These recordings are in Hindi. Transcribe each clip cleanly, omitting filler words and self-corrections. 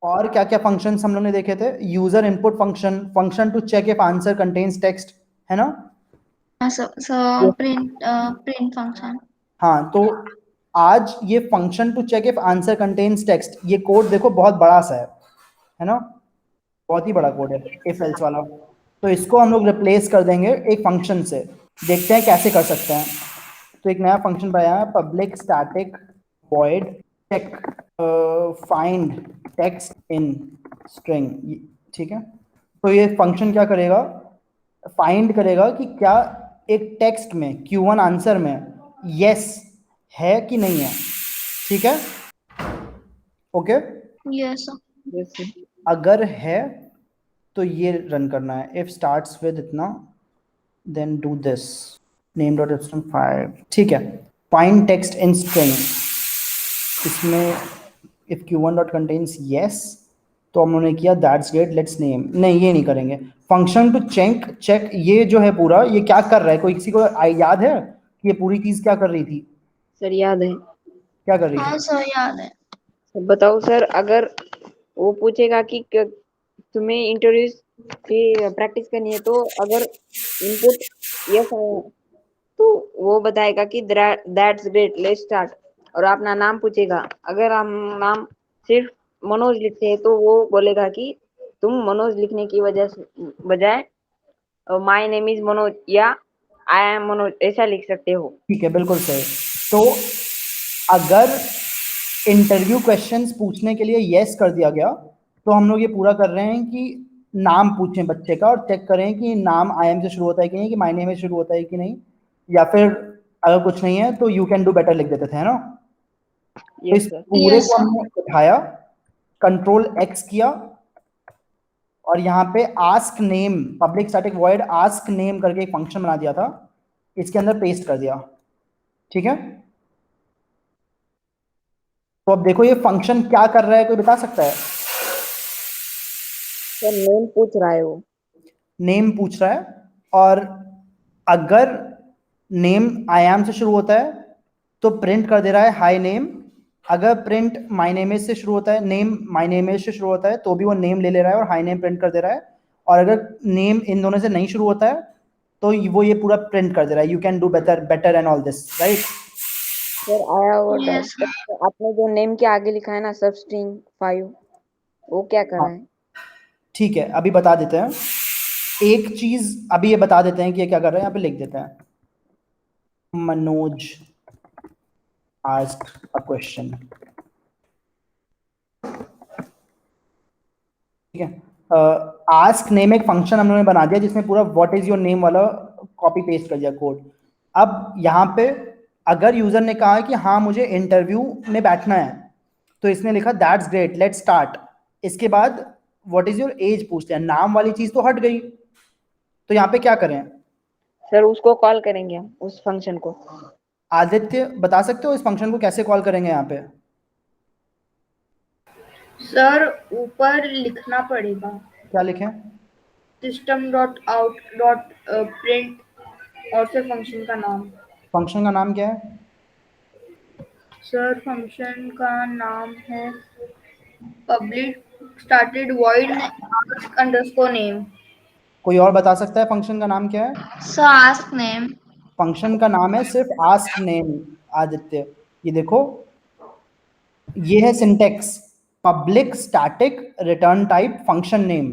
और क्या क्या फंक्शंस हम लोग ने देखे थे? User input function, function to check if answer contains text, है ना? So print function. हाँ, तो आज ये function to check if answer contains text, ये कोड देखो बहुत बड़ा सा है ना? बहुत ही बड़ा कोड है इफ एल्स वाला। तो इसको हम लोग रिप्लेस कर देंगे एक फंक्शन से। देखते हैं कैसे कर सकते हैं। तो एक नया फंक्शन बनाया है, public static void check find text in string, ठीक है? तो ये फंक्शन क्या करेगा? फाइंड करेगा कि क्या एक टेक्स्ट में Q1 आंसर में यस है कि नहीं है, ठीक है? Okay, Yes, sir. Yes, sir. अगर है तो ये रन करना है, इफ स्टार्ट्स विद इतना then do this name dot epsilon 5, ठीक है? फाइंड टेक्स्ट इन स्ट्रिंग, इसमें if Q1 dot contains yes, तो हम लोगों ने किया दैट्स ग्रेट लेट्स नेम, नहीं ये नहीं करेंगे। फंक्शन टू चेक चेक, ये जो है पूरा ये क्या कर रहा है? कोई किसी को याद है कि ये पूरी चीज क्या कर रही थी? सर याद है। क्या कर रही हाँ थी? सर याद है। सर बताओ सर, अगर वो पूछेगा कि तुम्हें इंटरव्यू की प्रैक्टिस करनी है, तो अगर इनपुट यस आया तो वो बताएगा कि दैट्स ग्रेट लेट्स स्टार्ट, और अपना नाम पूछेगा। अगर हम नाम सिर्फ मनोज लिखते हैं तो वो बोलेगा कि तुम मनोज लिखने की वजह से बजाय माय नेम इज मनोज या आई एम मनोज ऐसा लिख सकते हो। ठीक है, बिल्कुल सही। तो अगर इंटरव्यू क्वेश्चंस पूछने के लिए यस कर दिया गया, तो हम लोग ये पूरा कर रहे हैं कि नाम पूछें बच्चे का और चेक करें कि नाम आई एम से शुरू होता है कि नहीं, कि माय नेम से शुरू होता है कि नहीं, या फिर अगर कुछ नहीं है तो यू कैन डू बेटर लिख देते थे, है ना? तो इस यस सर। पूरे Yes, को sir. हमने उठाया, कंट्रोल एक्स किया, और यहाँ पे ask name, public static void ask name करके एक फंक्शन बना दिया था, इसके अंदर पेस्ट कर दिया, ठीक है? तो अब देखो ये फंक्शन क्या कर रहा है, कोई बता सकता है? सर नेम पूछ रहा है वो। नेम पूछ रहा है, और अगर नेम आई एम से शुरू होता है तो प्रिंट कर दे रहा है हाई नेम। अगर प्रिंट माय नेम इज से शुरू होता है, नेम माय नेम इज से शुरू होता है, तो भी वो नेम ले रहा है और हाई नेम प्रिंट कर दे रहा है। और अगर नेम इन दोनों से नहीं शुरू होता है तो वो ये पूरा प्रिंट कर दे रहा है, you can do better better and all this, right? Sir आया वो Yes, sir. आपने जो नेम के आगे लिखा है ना सब स्ट्रिंग 5, वो क्या कर रहा है? ठीक है, अभी बता देते हैं एक चीज, अभी ये बता देते हैं कि ये क्या कर रहे हैं। यहाँ पे लिख देते हैं मनोज asked a question, ठीक है? आस्क नेम एक फंक्शन हम लोगों ने बना दिया जिसमें पूरा व्हाट इज योर नेम वाला कॉपी पेस्ट कर दिया कोड। अब यहाँ पे अगर यूजर ने कहा कि हाँ मुझे इंटरव्यू में बैठना है, तो इसने लिखा दैट्स ग्रेट लेट्स स्टार्ट, इसके बाद व्हाट इज योर एज पूछते हैं, नाम वाली चीज तो हट गई, तो यहाँ पे क्या करें? सर उसको कॉल करेंगे हम, उस फंक्शन को। आदित्य बता सकते हो इस फंक्शन को कैसे कॉल करेंगे यहाँ पे? सर ऊपर लिखना पड़ेगा क्या लिखें? system.out.print और फिर फंक्शन का नाम। फंक्शन का नाम क्या है? सर फंक्शन का नाम है public started void ask underscore name. कोई और बता सकता है फंक्शन का नाम क्या है? So ask name. फंक्शन का नाम है सिर्फ आस्क नेम। आदित्य ये देखो, ये है syntax, public static return type function name,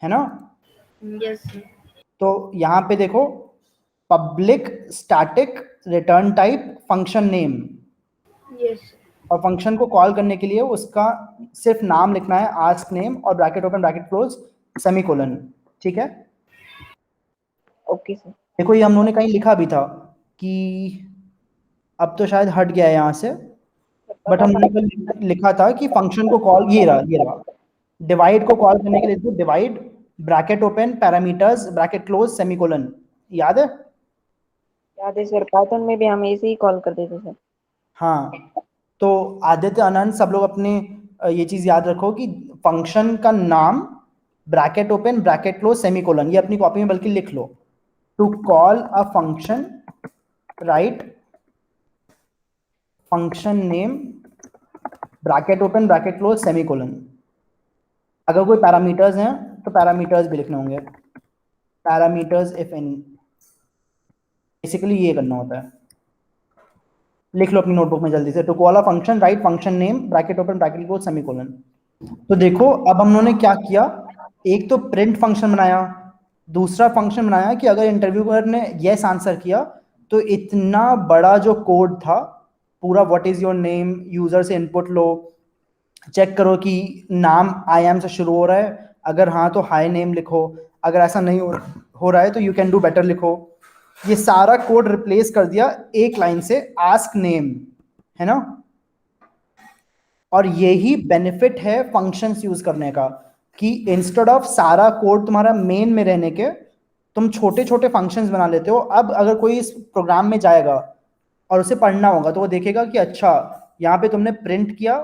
है ना? Yes sir. तो यहाँ पे देखो public static return type function name, yes और फंक्शन को कॉल करने के लिए उसका सिर्फ नाम लिखना है आस्क नेम और bracket open bracket close semicolon, ठीक है? Okay sir. देखो ये हम लोगों ने कहीं लिखा भी था कि अब तो शायद हट गया है यहाँ से, बट हम लोगों ने लिखा था कि फंक्शन को कॉल, ये रहा डिवाइड को कॉल करने के लिए divide bracket open parameters bracket close semicolon, याद है? याद है सर, पाइथन में भी हम ऐसे ही कॉल करते थे सर। हाँ, तो आदित्य अनंत सब लोग अपने ये चीज याद रखो कि फंक्शन का नाम bracket open bracket close semicolon, ये अपनी कॉपी में बल्कि लिख लो। To call a function write function name bracket open bracket close semicolon, अगर कोई पैरामीटर्स हैं तो पैरामीटर्स भी लिखने होंगे, पैरामीटर्स इफ एनी, बेसिकली ये करना होता है। लिख लो अपनी नोटबुक में जल्दी से, to call a function write function name bracket open bracket close semicolon. तो देखो अब हम लोगों ने क्या किया, एक तो प्रिंट फंक्शन बनाया, दूसरा फंक्शन बनाया कि अगर इंटरव्यूअर ने यस आंसर किया तो इतना बड़ा जो कोड था पूरा, what is your name, user से इनपुट लो, चेक करो कि नाम आई एम से शुरू हो रहा है, अगर हाँ तो हाई नेम लिखो, अगर ऐसा नहीं हो रहा है तो यू कैन डू बेटर लिखो। ये सारा कोड रिप्लेस कर दिया एक लाइन से आस्क नेम, है ना। और यही बेनिफिट है फंक्शंस यूज करने का, कि इंस्टेड ऑफ सारा कोड तुम्हारा मेन में रहने के तुम छोटे छोटे फंक्शंस बना लेते हो। अब अगर कोई इस प्रोग्राम में जाएगा और उसे पढ़ना होगा तो वो देखेगा कि अच्छा यहाँ पे तुमने प्रिंट किया,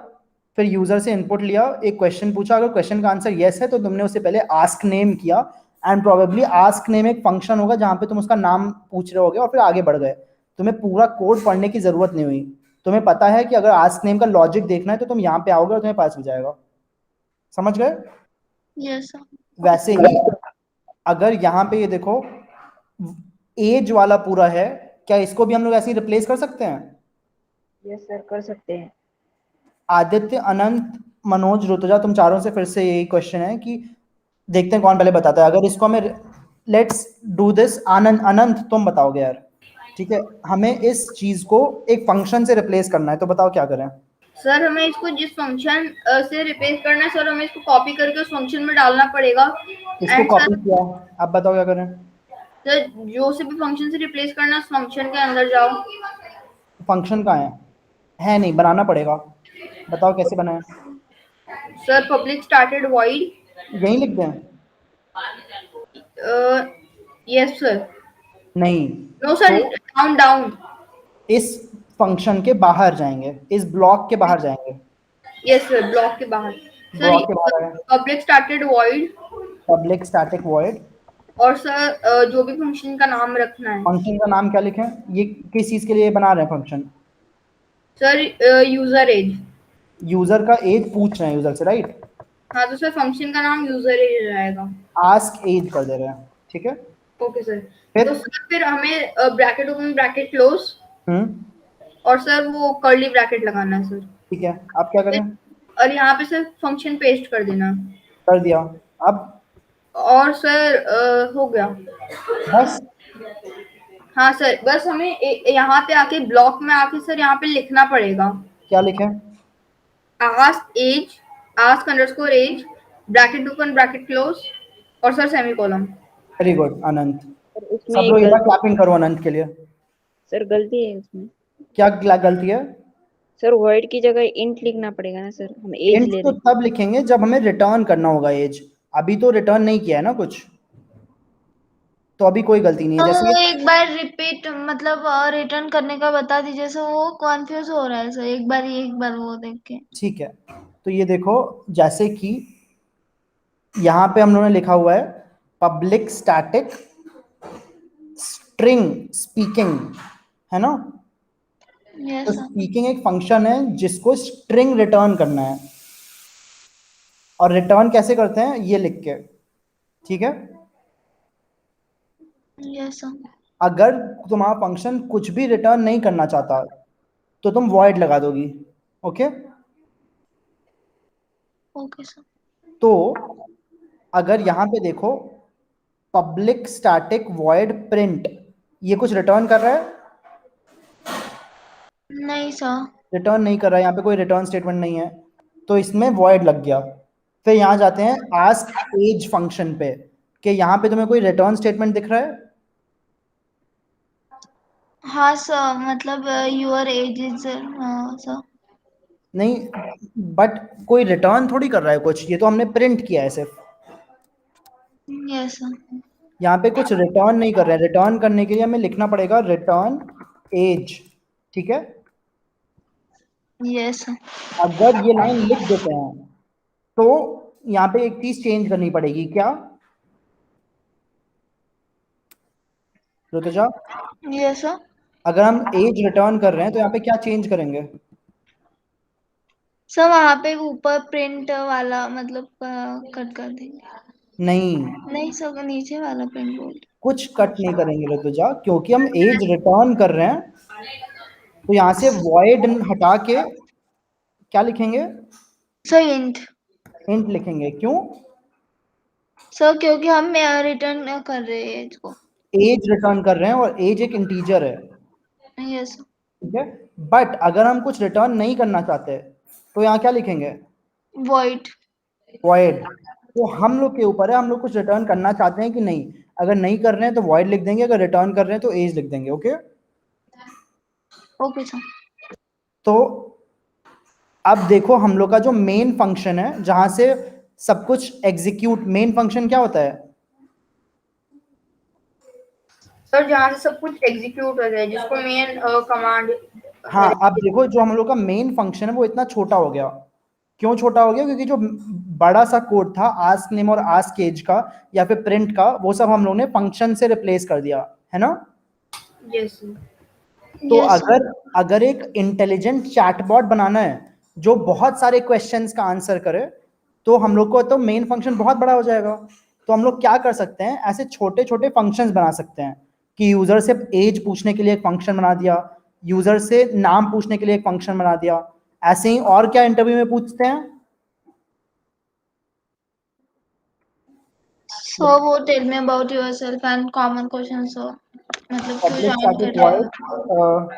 फिर यूजर से इनपुट लिया, एक क्वेश्चन पूछा, अगर क्वेश्चन का आंसर येस है तो तुमने उससे पहले आस्क नेम किया, एंड प्रोबेबली आस्क नेम एक फंक्शन होगा जहां पे तुम उसका नाम पूछ रहे होगे और फिर आगे बढ़ गए, तुम्हें पूरा कोड पढ़ने की जरूरत नहीं हुई। तुम्हें पता है कि अगर आस्क नेम का लॉजिक देखना है तो तुम यहाँ पे आओगे और तुम्हें पास हो जाएगा। समझ गए? Yes sir. वैसे ही अगर यहाँ पे ये देखो एज वाला पूरा है, क्या इसको भी हम लोग ऐसे ही रिप्लेस कर सकते हैं? यस सर, कर सकते हैं। आदित्य, अनंत, मनोज, ऋतुजा, तुम चारों से फिर से यही क्वेश्चन है कि देखते हैं कौन पहले बताता है। अगर इसको हमें लेट्स डू दिस, आनंद, अनंत तुम बताओगे यार, ठीक है, हमें इस चीज को एक फंक्शन से रिप्लेस करना है, तो बताओ क्या करें। सर हमें इसको जिस फंक्शन से रिप्लेस करना है सर, हमें इसको कॉपी करके उस फंक्शन में डालना पड़ेगा। इसको एंड कॉपी सर, किया, अब बताओ क्या करें। सर जो से भी फंक्शन से रिप्लेस करना है उस फंक्शन के अंदर जाओ। फंक्शन कहाँ है नहीं, बनाना पड़ेगा, बताओ कैसे बनाए। सर पब्लिक स्टार्टेड वॉइड, यही लिख दें? यस सर, नहीं, नो सर, तो डाउन डाउन, इस फंक्शन के बाहर जाएंगे, इस ब्लॉक के बाहर जाएंगे, यस सर, ब्लॉक के बाहर। ब्लॉक के सर बाहर है public started void, public static void, और सर जो भी फंक्शन का नाम रखना है फंक्शन का नाम क्या लिखें, ये किस चीज के लिए बना रहे हैं function? Sir, user age. User का एज पूछ रहे हैं यूजर से, राइट? हाँ तो सर फंक्शन का नाम यूजर एज रहेगा। आस्क एज कर दे रहे हैं, ठीक है। Okay sir. फिर तो सर फिर हमें ब्रैकेट ओपन ब्रैकेट क्लोज, हम्म, और सर वो कर्ली ब्रैकेट लगाना है सर। ठीक है, अब क्या करें? और यहाँ पे सर फंक्शन पेस्ट कर देना। कर दिया, अब और सर हो गया। बस। हाँ सर, बस हमें यहाँ पे आके ब्लॉक में आके सर यहाँ पे लिखना पड़ेगा क्या लिखें? Ask age, ask underscore age, bracket open bracket close, और sir semicolon. Very good Anant, sir उसमें सब एक लोग एक बार गलती, क्लैपिंग करो अनंत के लिए। सर गलती है उसमें। क्या गलती है? सर वॉइड की जगह इंट लिखना पड़ेगा ना सर, हम एज इंट ले तो रहे हैं। तब लिखेंगे जब हमें रिटर्न करना होगा एज, अभी तो रिटर्न नहीं किया है ना कुछ, तो अभी कोई गलती नहीं है। तो जैसे वो ये एक बार रिपीट मतलब रिटर्न करने का बता दीजिए सर, वो कॉन्फ्यूज हो रहा है सर, एक बार वो देख के। ठीक है, तो ये देखो जैसे कि यहाँ पे हम लोगों ने लिखा हुआ है पब्लिक स्टैटिक स्ट्रिंग स्पीकिंग, है ना। यस तो सर। स्पीकिंग एक फंक्शन है जिसको स्ट्रिंग रिटर्न करना है, और रिटर्न कैसे करते हैं ये लिख के, ठीक है। Yes sir. अगर तुम्हारा फंक्शन कुछ भी रिटर्न नहीं करना चाहता तो तुम वॉइड लगा दोगी, ओके। Okay sir. तो अगर यहाँ पे देखो पब्लिक स्टैटिक वॉइड प्रिंट, ये कुछ रिटर्न कर रहा है? नहीं सर। रिटर्न नहीं कर रहा है, यहाँ पे कोई रिटर्न स्टेटमेंट नहीं है, तो इसमें वॉइड लग गया। फिर यहाँ जाते हैं आस्क एज फंक्शन पे, कि यहाँ पे तुम्हें कोई रिटर्न स्टेटमेंट दिख रहा है? हाँ सर, मतलब योर एज इज सर। नहीं, बट कोई रिटर्न थोड़ी कर रहा है कुछ, ये तो हमने प्रिंट किया है सिर्फ। Yes sir. यहाँ पे कुछ रिटर्न नहीं कर रहे हैं, रिटर्न करने के लिए हमें लिखना पड़ेगा रिटर्न एज, ठीक है। Yes sir. अगर ये लाइन लिख देते हैं तो यहाँ पे एक चीज चेंज करनी पड़ेगी, क्या ऋतुजा? Yes sir. अगर हम एज रिटर्न कर रहे हैं तो यहाँ पे क्या चेंज करेंगे? सर वहाँ पे ऊपर प्रिंट वाला मतलब कट कर देंगे। नहीं, नहीं सर, नीचे वाला प्रिंट बोल। कुछ कट नहीं करेंगे ऋतुजा, क्योंकि हम एज रिटर्न कर रहे हैं। तो यहाँ से वॉइड हटा के क्या लिखेंगे? Sir int. इंट लिखेंगे। क्यों? सर क्योंकि हम रिटर्न कर रहे हैं इसको। एज रिटर्न कर रहे हैं और एज एक इंटीजर है, यस। ठीक है। बट अगर हम कुछ रिटर्न नहीं करना चाहते तो यहाँ क्या लिखेंगे? वॉइड। वॉइड। तो हम लोग के ऊपर है, हम लोग कुछ रिटर्न करना चाहते हैं कि नहीं। अगर नहीं कर रहे हैं तो वॉइड लिख देंगे, अगर रिटर्न कर रहे हैं तो एज लिख देंगे। ओके। Okay sir. तो अब देखो हम लोग का जो मेन फंक्शन है, जहां से सब कुछ एग्जीक्यूट, मेन फंक्शन क्या होता है? सर जहाँ से सब कुछ एग्जीक्यूट हो जाए, जिसको मेन कमांड। हाँ, अब देखो जो हम लोग का मेन फंक्शन है वो इतना छोटा हो गया। क्यों छोटा हो गया? क्योंकि जो बड़ा सा कोड था आस्क नेम और आस्क एज का या फिर प्रिंट का, वो सब हम लोग ने फंक्शन से रिप्लेस कर दिया, है ना। यस। तो अगर एक इंटेलिजेंट चैटबॉट बनाना है जो बहुत सारे क्वेश्चंस का आंसर करे, तो हम लोग को तो मेन फंक्शन बहुत बड़ा हो जाएगा। तो हम लोग क्या कर सकते हैं, ऐसे छोटे छोटे फंक्शंस बना सकते हैं कि यूजर से एज पूछने के लिए एक फंक्शन बना दिया, यूजर से नाम पूछने के लिए एक फंक्शन बना दिया। ऐसे ही और क्या इंटरव्यू में पूछते हैं? सो वो tell me about yourself and common question sir, मतलब क्यों पब्लिक ज्वाइन स्टैटिक कर रहे वॉइड हो।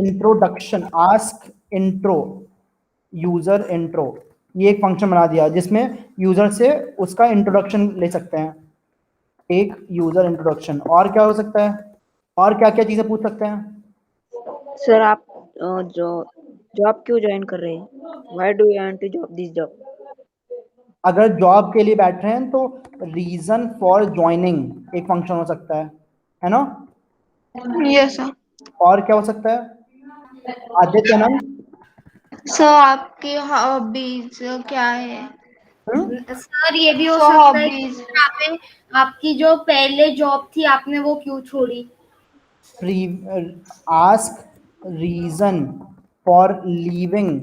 Introduction, ask intro, user intro, ये एक फंक्शन बना दिया जिसमें यूजर से उसका इंट्रोडक्शन ले सकते हैं। एक यूजर इंट्रोडक्शन। और क्या हो सकता है? और क्या क्या चीजें पूछ सकते हैं? सर आप जो जॉब क्यों ज्वाइन कर रहे हैं? Why do you want to job this job? अगर जॉब के लिए बैठ रहे हैं तो रीजन फॉर ज्वाइनिंग एक फंक्शन हो सकता है ना। Yes sir. और क्या हो सकता है? आदित्यानंद। सर आपकी हॉबीज क्या है? सर ये भी हो So, सकता है hobbies. कि आपने आपकी जो पहले जॉब थी आपने वो क्यों छोड़ी। Ask reason for leaving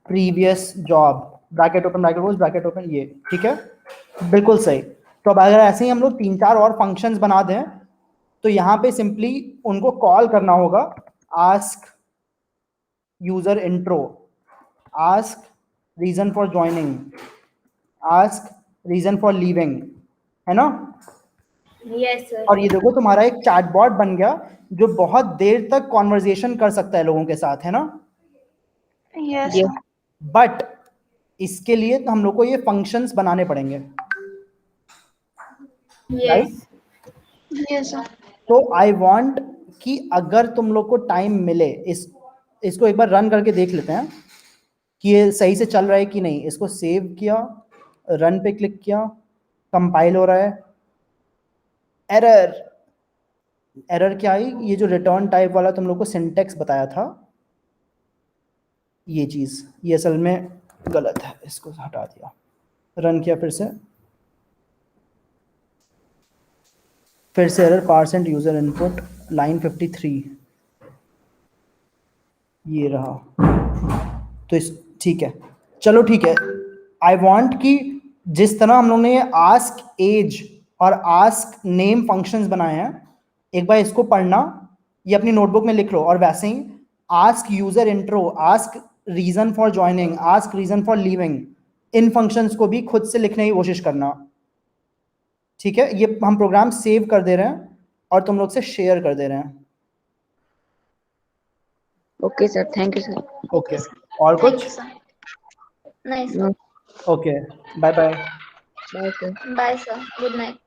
previous job, bracket open bracket close bracket open, ये ठीक है, बिल्कुल सही। तो अब अगर ऐसे ही हम लोग 3-4 और फंक्शंस बना दें तो यहाँ पे सिंपली उनको कॉल करना होगा। Ask user intro, ask reason for joining, ask reason for leaving, है ना। Yes sir. और ये देखो तुम्हारा एक चैटबॉट बन गया जो बहुत देर तक कॉन्वर्जेशन कर सकता है लोगों के साथ, है ना। Yes Yes. सर। बट इसके लिए तो हम लोग को ये फंक्शंस बनाने पड़ेंगे, राइट। यस। Yes sir. तो आई वांट कि अगर तुम लोग को टाइम मिले, इसको एक बार रन करके देख लेते हैं कि ये सही से चल रहा है कि नहीं। इसको सेव किया, रन पे क्लिक किया, कंपाइल हो रहा है। एरर, एरर क्या आई? ये जो रिटर्न टाइप वाला तुम लोग को सिंटेक्स बताया था, ये चीज़ ये असल में गलत है, इसको हटा दिया। रन किया फिर से error, per cent user input line 53, ये रहा। तो इस ठीक है, चलो ठीक है। आई वांट कि जिस तरह हम लोग ने ये आस्क एज और आस्क नेम फंक्शंस बनाए हैं, एक बार इसको पढ़ना, ये अपनी नोटबुक में लिख लो। और वैसे ही ask user intro, ask reason for joining, ask reason for leaving, इन फंक्शंस को भी खुद से लिखने की कोशिश करना, ठीक है। ये हम प्रोग्राम सेव कर दे रहे हैं और तुम लोग से शेयर कर दे रहे हैं। Okay, sir. Thank you, sir. Okay, और थैंक कुछ? You sir. नहीं No. Sir. Okay, bye bye. Bye, sir. Bye sir, good night.